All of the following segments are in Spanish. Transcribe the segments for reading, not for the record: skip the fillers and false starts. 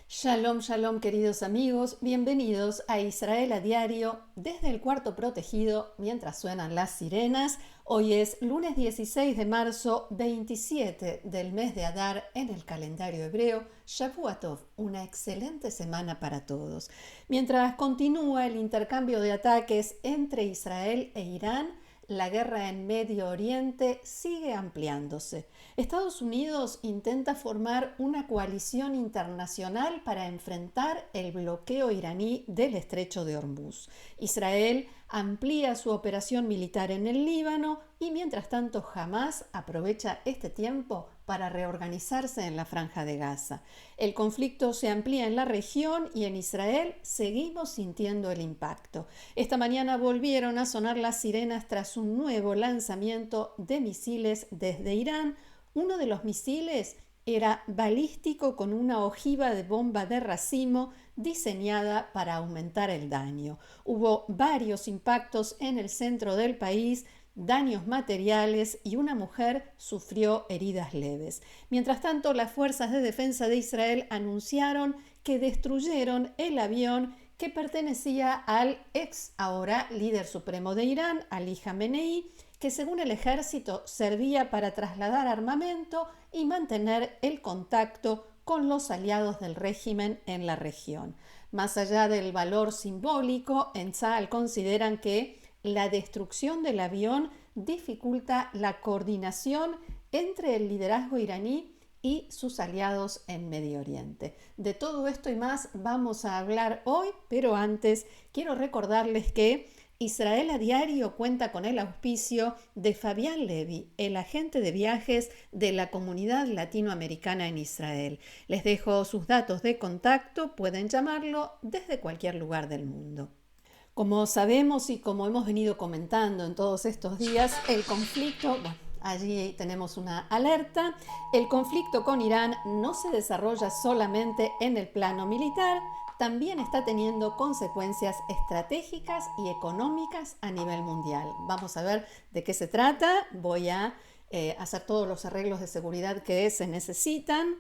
Shalom, shalom, queridos amigos, bienvenidos a Israel a Diario desde el cuarto protegido mientras suenan las sirenas. Hoy es lunes 16 de marzo, 27 del mes de Adar en el calendario hebreo. Shavua Tov, una excelente semana para todos. Mientras continúa el intercambio de ataques entre Israel e Irán, la guerra en Medio Oriente sigue ampliándose. Estados Unidos intenta formar una coalición internacional para enfrentar el bloqueo iraní del estrecho de Hormuz. Israel amplía su operación militar en el Líbano y mientras tanto Hamás aprovecha este tiempo para reorganizarse en la Franja de Gaza. El conflicto se amplía en la región y en Israel seguimos sintiendo el impacto. Esta mañana volvieron a sonar las sirenas tras un nuevo lanzamiento de misiles desde Irán. Uno de los misiles era balístico con una ojiva de bomba de racimo diseñada para aumentar el daño. Hubo varios impactos en el centro del país, daños materiales y una mujer sufrió heridas leves. Mientras tanto, las fuerzas de defensa de Israel anunciaron que destruyeron el avión que pertenecía al ex ahora líder supremo de Irán, Ali Jamenei, que según el ejército servía para trasladar armamento y mantener el contacto con los aliados del régimen en la región. Más allá del valor simbólico, en Tzal consideran que la destrucción del avión dificulta la coordinación entre el liderazgo iraní y sus aliados en Medio Oriente. De todo esto y más vamos a hablar hoy, pero antes quiero recordarles que Israel a Diario cuenta con el auspicio de Fabián Levi, el agente de viajes de la comunidad latinoamericana en Israel. Les dejo sus datos de contacto, pueden llamarlo desde cualquier lugar del mundo. Como sabemos y como hemos venido comentando en todos estos días, el conflicto, allí tenemos una alerta, el conflicto con Irán no se desarrolla solamente en el plano militar, también está teniendo consecuencias estratégicas y económicas a nivel mundial. Vamos a ver de qué se trata, voy a hacer todos los arreglos de seguridad que se necesitan.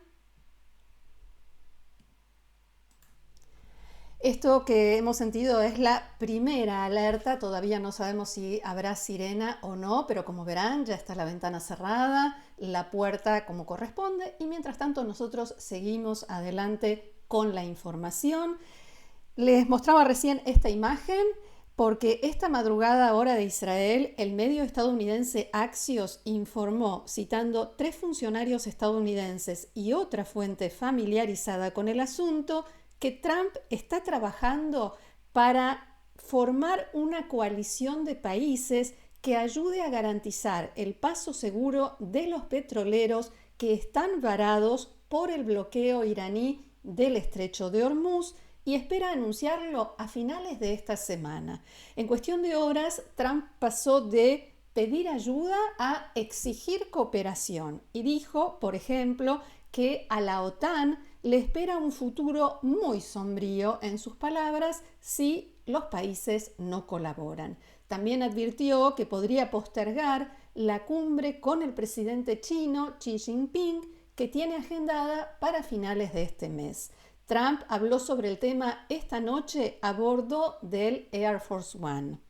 Esto que hemos sentido es la primera alerta, todavía no sabemos si habrá sirena o no, pero como verán ya está la ventana cerrada, la puerta como corresponde y mientras tanto nosotros seguimos adelante con la información. Les mostraba recién esta imagen porque esta madrugada hora de Israel, el medio estadounidense Axios informó, citando 3 funcionarios estadounidenses y otra fuente familiarizada con el asunto, que Trump está trabajando para formar una coalición de países que ayude a garantizar el paso seguro de los petroleros que están varados por el bloqueo iraní del estrecho de Hormuz y espera anunciarlo a finales de esta semana. En cuestión de horas, Trump pasó de pedir ayuda a exigir cooperación y dijo, por ejemplo, que a la OTAN le espera un futuro muy sombrío, en sus palabras, si los países no colaboran. También advirtió que podría postergar la cumbre con el presidente chino Xi Jinping, que tiene agendada para finales de este mes. Trump habló sobre el tema esta noche a bordo del Air Force One.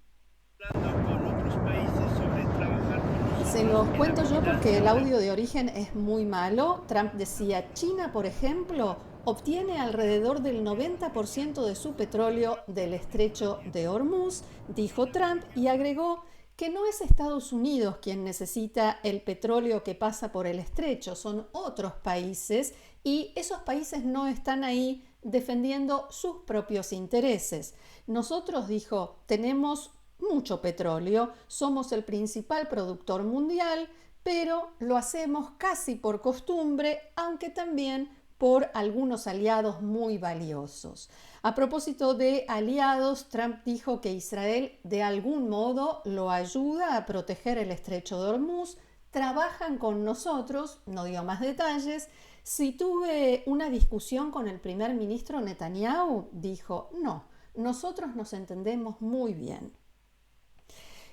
Con otros países sobre trabajar con Se nosotros los en la cuento yo porque el vigilancia. audio de origen es muy malo. Trump decía, China, por ejemplo, obtiene alrededor del 90% de su petróleo del estrecho de Hormuz, dijo Trump, y agregó que no es Estados Unidos quien necesita el petróleo que pasa por el estrecho, son otros países y esos países no están ahí defendiendo sus propios intereses. Nosotros, dijo, tenemos mucho petróleo, somos el principal productor mundial, pero lo hacemos casi por costumbre, aunque también por algunos aliados muy valiosos. A propósito de aliados, Trump dijo que Israel de algún modo lo ayuda a proteger el estrecho de Hormuz, trabajan con nosotros, no dio más detalles. Si tuve una discusión con el primer ministro Netanyahu, dijo, no, nosotros nos entendemos muy bien.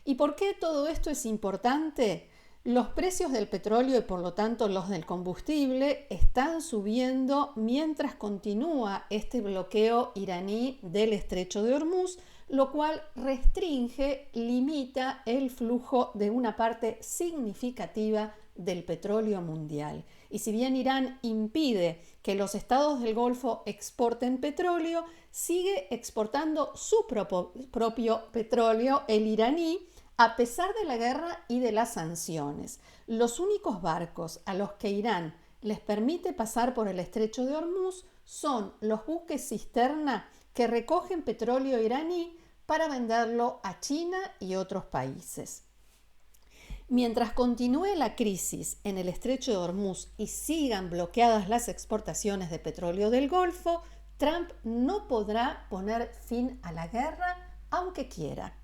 ¿Y por qué todo esto es importante? Los precios del petróleo y por lo tanto los del combustible están subiendo mientras continúa este bloqueo iraní del estrecho de Hormuz, lo cual restringe, limita el flujo de una parte significativa del petróleo mundial. Y si bien Irán impide que los estados del Golfo exporten petróleo, sigue exportando su propio petróleo, el iraní, a pesar de la guerra y de las sanciones. Los únicos barcos a los que Irán les permite pasar por el estrecho de Hormuz son los buques cisterna que recogen petróleo iraní para venderlo a China y otros países. Mientras continúe la crisis en el estrecho de Hormuz y sigan bloqueadas las exportaciones de petróleo del Golfo, Trump no podrá poner fin a la guerra aunque quiera.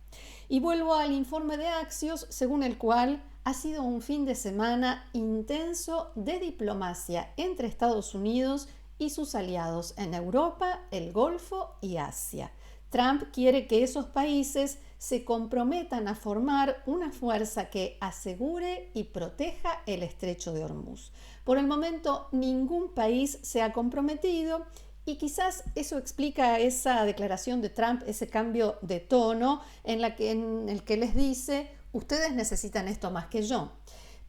Y vuelvo al informe de Axios, según el cual ha sido un fin de semana intenso de diplomacia entre Estados Unidos y sus aliados en Europa, el Golfo y Asia. Trump quiere que esos países se comprometan a formar una fuerza que asegure y proteja el estrecho de Hormuz. Por el momento, ningún país se ha comprometido y quizás eso explica esa declaración de Trump, ese cambio de tono en el que les dice, ustedes necesitan esto más que yo.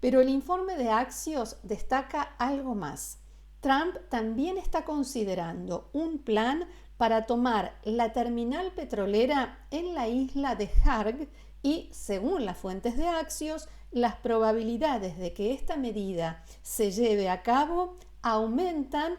Pero el informe de Axios destaca algo más. Trump también está considerando un plan para tomar la terminal petrolera en la isla de Harg y, según las fuentes de Axios, las probabilidades de que esta medida se lleve a cabo aumentan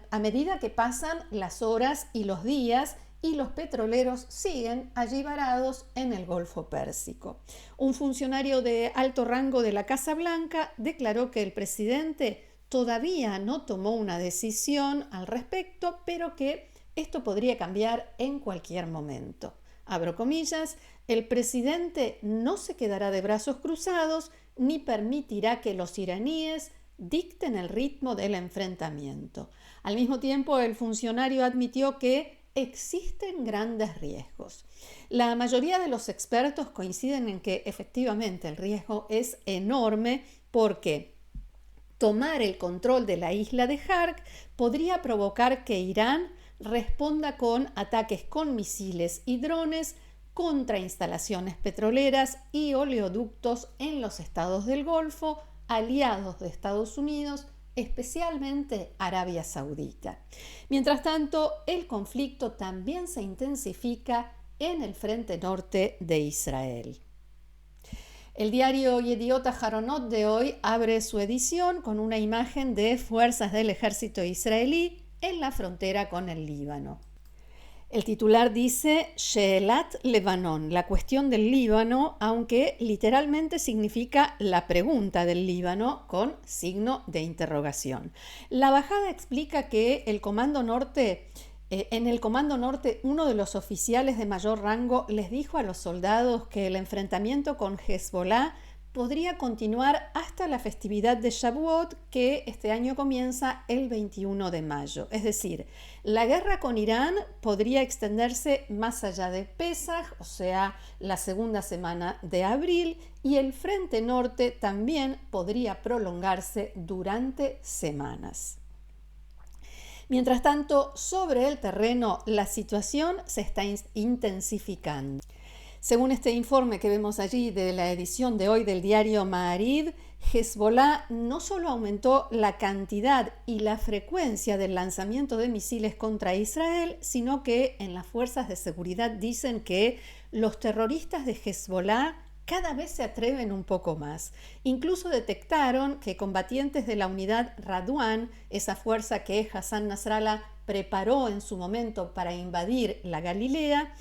a medida que pasan las horas y los días y los petroleros siguen allí varados en el Golfo Pérsico. Un funcionario de alto rango de la Casa Blanca declaró que el presidente todavía no tomó una decisión al respecto, pero que esto podría cambiar en cualquier momento. Abro comillas, el presidente no se quedará de brazos cruzados ni permitirá que los iraníes dicten el ritmo del enfrentamiento. Al mismo tiempo, el funcionario admitió que existen grandes riesgos. La mayoría de los expertos coinciden en que efectivamente el riesgo es enorme porque tomar el control de la isla de Harg podría provocar que Irán responda con ataques con misiles y drones contra instalaciones petroleras y oleoductos en los estados del Golfo, aliados de Estados Unidos, especialmente Arabia Saudita. Mientras tanto, el conflicto también se intensifica en el frente norte de Israel. El diario Yediot Aharonot de hoy abre su edición con una imagen de fuerzas del ejército israelí en la frontera con el Líbano. El titular dice Sheelat Lebanon, la cuestión del Líbano, aunque literalmente significa la pregunta del Líbano con signo de interrogación. La bajada explica que en el Comando Norte uno de los oficiales de mayor rango les dijo a los soldados que el enfrentamiento con Hezbollah podría continuar hasta la festividad de Shavuot, que este año comienza el 21 de mayo. Es decir, la guerra con Irán podría extenderse más allá de Pesaj, o sea, la segunda semana de abril, y el frente norte también podría prolongarse durante semanas. Mientras tanto, sobre el terreno, la situación se está intensificando. Según este informe que vemos allí de la edición de hoy del diario Ma'ariv, Hezbollah no solo aumentó la cantidad y la frecuencia del lanzamiento de misiles contra Israel, sino que en las fuerzas de seguridad dicen que los terroristas de Hezbollah cada vez se atreven un poco más. Incluso detectaron que combatientes de la unidad Radwan, esa fuerza que Hassan Nasrallah preparó en su momento para invadir la Galilea,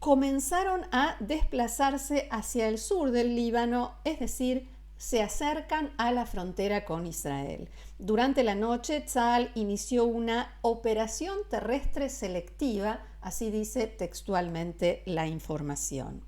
comenzaron a desplazarse hacia el sur del Líbano, es decir, se acercan a la frontera con Israel. Durante la noche, Tzahal inició una operación terrestre selectiva, así dice textualmente la información.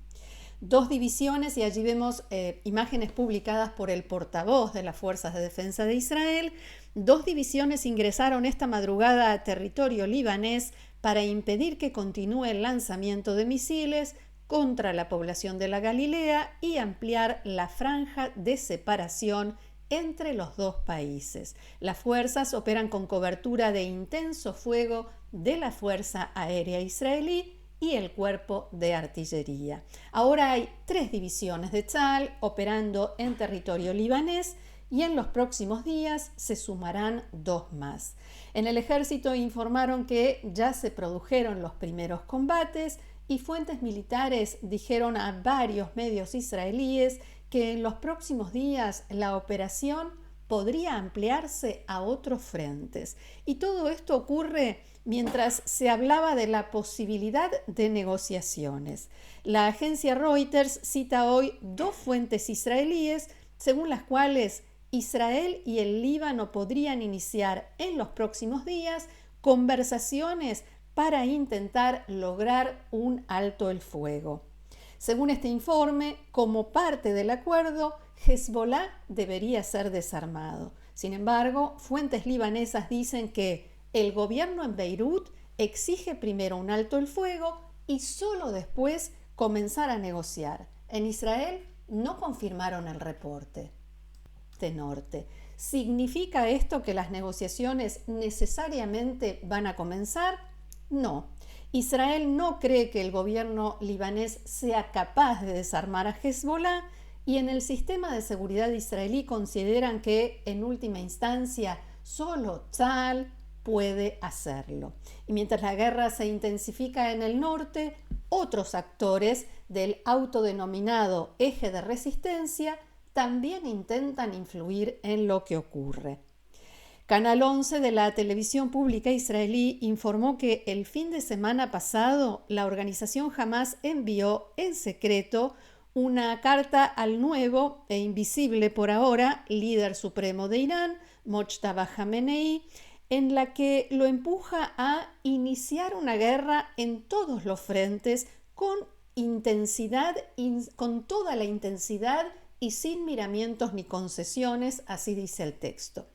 2 divisiones, y allí vemos imágenes publicadas por el portavoz de las Fuerzas de Defensa de Israel, 2 divisiones ingresaron esta madrugada a territorio libanés para impedir que continúe el lanzamiento de misiles contra la población de la Galilea y ampliar la franja de separación entre los dos países. Las fuerzas operan con cobertura de intenso fuego de la Fuerza Aérea Israelí y el Cuerpo de Artillería. Ahora hay 3 divisiones de Tzal operando en territorio libanés y en los próximos días se sumarán 2 más. En el ejército informaron que ya se produjeron los primeros combates y fuentes militares dijeron a varios medios israelíes que en los próximos días la operación podría ampliarse a otros frentes. Y todo esto ocurre mientras se hablaba de la posibilidad de negociaciones. La agencia Reuters cita hoy 2 fuentes israelíes según las cuales Israel y el Líbano podrían iniciar en los próximos días conversaciones para intentar lograr un alto el fuego. Según este informe, como parte del acuerdo, Hezbollah debería ser desarmado. Sin embargo, fuentes libanesas dicen que el gobierno en Beirut exige primero un alto el fuego y solo después comenzar a negociar. En Israel no confirmaron el reporte de norte. ¿Significa esto que las negociaciones necesariamente van a comenzar? No. Israel no cree que el gobierno libanés sea capaz de desarmar a Hezbollah y en el sistema de seguridad israelí consideran que en última instancia solo Tzal puede hacerlo. Y mientras la guerra se intensifica en el norte, otros actores del autodenominado eje de resistencia también intentan influir en lo que ocurre. Canal 11 de la televisión pública israelí informó que el fin de semana pasado la organización Hamas envió en secreto una carta al nuevo e invisible por ahora líder supremo de Irán, Mojtaba Khamenei, en la que lo empuja a iniciar una guerra en todos los frentes con toda la intensidad y sin miramientos ni concesiones, así dice el texto.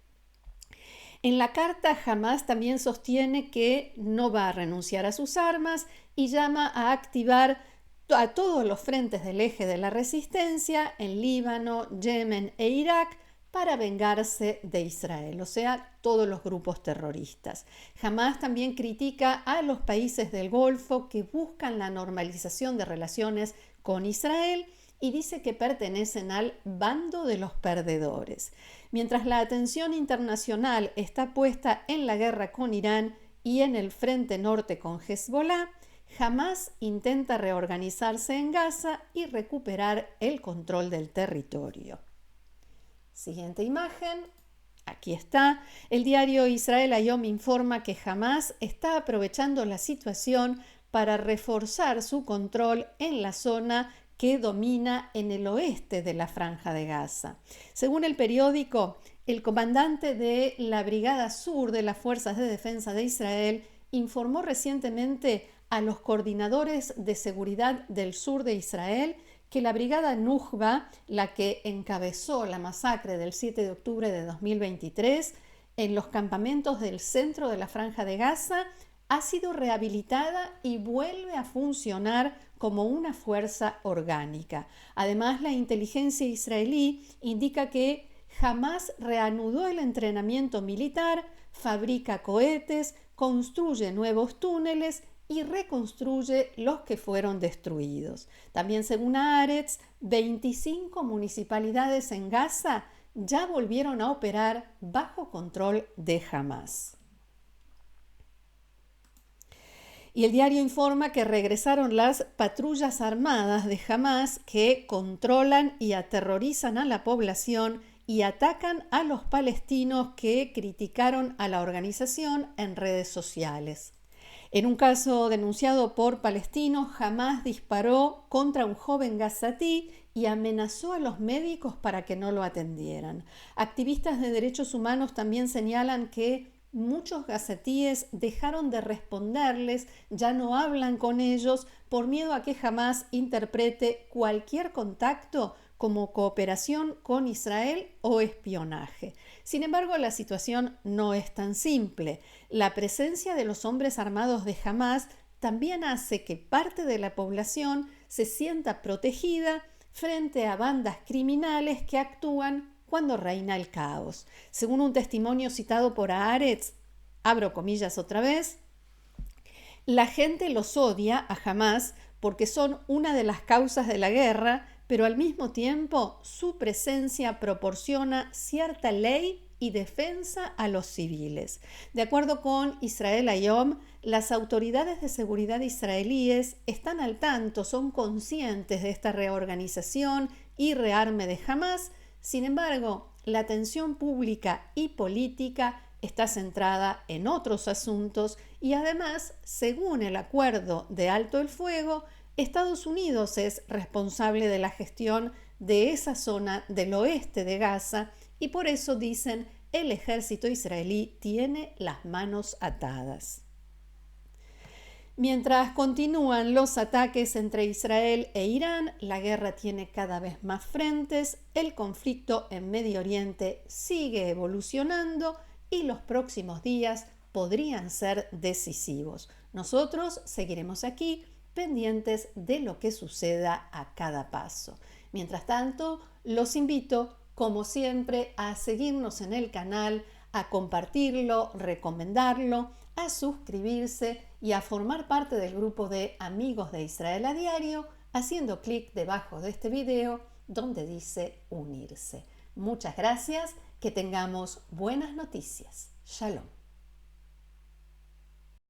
En la carta, Hamas también sostiene que no va a renunciar a sus armas y llama a activar a todos los frentes del eje de la resistencia en Líbano, Yemen e Irak para vengarse de Israel, o sea, todos los grupos terroristas. Hamas también critica a los países del Golfo que buscan la normalización de relaciones con Israel y dice que pertenecen al bando de los perdedores. Mientras la atención internacional está puesta en la guerra con Irán y en el frente norte con Hezbollah, Hamas intenta reorganizarse en Gaza y recuperar el control del territorio. Siguiente imagen. Aquí está. El diario Israel Hayom informa que Hamas está aprovechando la situación para reforzar su control en la zona que domina en el oeste de la Franja de Gaza. Según el periódico, el comandante de la Brigada Sur de las Fuerzas de Defensa de Israel informó recientemente a los coordinadores de seguridad del sur de Israel que la Brigada Nujba, la que encabezó la masacre del 7 de octubre de 2023 en los campamentos del centro de la Franja de Gaza, ha sido rehabilitada y vuelve a funcionar como una fuerza orgánica. Además, la inteligencia israelí indica que Hamas reanudó el entrenamiento militar, fabrica cohetes, construye nuevos túneles y reconstruye los que fueron destruidos. También, según Haaretz, 25 municipalidades en Gaza ya volvieron a operar bajo control de Hamas. Y el diario informa que regresaron las patrullas armadas de Hamas que controlan y aterrorizan a la población y atacan a los palestinos que criticaron a la organización en redes sociales. En un caso denunciado por palestinos, Hamas disparó contra un joven gazatí y amenazó a los médicos para que no lo atendieran. Activistas de derechos humanos también señalan que muchos gazatíes dejaron de responderles, ya no hablan con ellos por miedo a que Hamas interprete cualquier contacto como cooperación con Israel o espionaje. Sin embargo, la situación no es tan simple. La presencia de los hombres armados de Hamas también hace que parte de la población se sienta protegida frente a bandas criminales que actúan cuando reina el caos. Según un testimonio citado por Haaretz, abro comillas otra vez, la gente los odia a Hamás porque son una de las causas de la guerra, pero al mismo tiempo su presencia proporciona cierta ley y defensa a los civiles. De acuerdo con Israel Hayom, las autoridades de seguridad israelíes están al tanto, son conscientes de esta reorganización y rearme de Hamás. Sin embargo, la atención pública y política está centrada en otros asuntos y además, según el acuerdo de alto el fuego, Estados Unidos es responsable de la gestión de esa zona del oeste de Gaza y por eso dicen el ejército israelí tiene las manos atadas. Mientras continúan los ataques entre Israel e Irán, la guerra tiene cada vez más frentes, el conflicto en Medio Oriente sigue evolucionando y los próximos días podrían ser decisivos. Nosotros seguiremos aquí pendientes de lo que suceda a cada paso. Mientras tanto, los invito, como siempre, a seguirnos en el canal, a compartirlo, recomendarlo, a suscribirse y a formar parte del grupo de Amigos de Israel a Diario, haciendo clic debajo de este video donde dice unirse. Muchas gracias, que tengamos buenas noticias. Shalom.